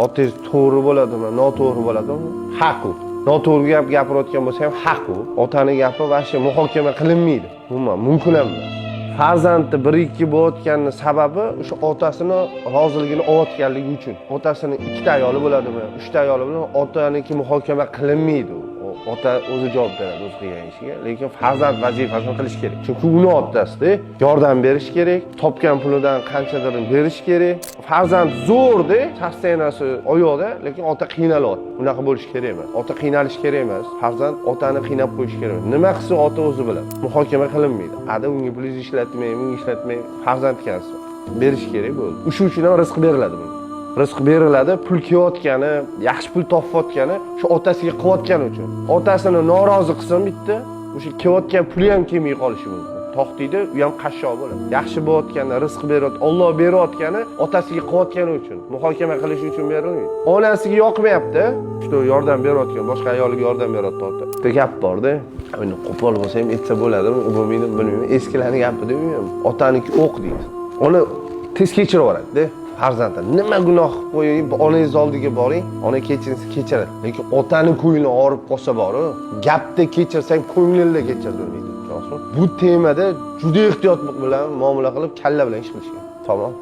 Otangiz to'g'ri bo'ladimi, noto'g'ri bo'ladimi? Haq u. Noto'g'ri gap gapirayotgan bo'lsa ham haq u. Otaning gapi vaqti muhokama qilinmaydi. Umuman mumkin emas. Farzandi 1-2 bo'layotganning sababi o'sha otasini roziligini olayotganligi uchun. Otasini 2 ta ayoli bo'ladimi, 3 ta ayoli bilan otaniki muhokama qilinmaydi. Ota o'zi javob beradi o'z qilgan ishiga, lekin farzand vazifasini qilish kerak. Chunki uni otasida yordam berish kerak, topgan pulidan qanchadarini berish kerak. Farzand zo'rda, shaxsiyanasi oyoqda, lekin ota qiynalyapti. Unaqa bo'lish kerak emas. Ota qiynalish kerak emas. Farzand otani qiynab qo'yish kerak emas. Nima qilsa ota o'zi biladi. Muhokama qilinmaydi. Ada unga pul ishlatmay, bunga ishlatmay farzand ekansiz. Berish kerak bo'ldi. O'sha uchun ham rizq beriladi bunga. Rizq beriladi, pul kelayotgani, yaxshi pul topayotgani shu otasiga qilayotgani uchun. Otasini norozi qilsin bitta, o'sha kelayotgan puli ham kelmay qolishi mumkin. To'xtaydi, u ham qashshoq bo'ladi. Yaxshi bo'layotgani, rizq berayotgani, Alloh berayotgani otasiga qilayotgani uchun, muhokama qilish uchun berilmaydi. Onasiga yoqmayapti, shu yordam berayotgan, boshqa ayoliga yordam beryapti ota. Bitta gap bor-da. Uni qo'pol bo'lsa ham aytsa bo'ladimi, bo'lmaydimi bilmayman. Eskilarning gapida u ham otaniki o'q deydi. Uni tez kechiraveradi-da. Farzandlar nima gunoh qilib qo'ying, onangiz oldiga boring, ona kechiradi. Lekin otani ko'ngli og'rib qolsa bor-ku, gapda kechirsang ko'nglingda kechirmaydi. Bu temada juda ehtiyotlik bilan muomala qilib, kalla bilan ish qilish kerak. Tamom.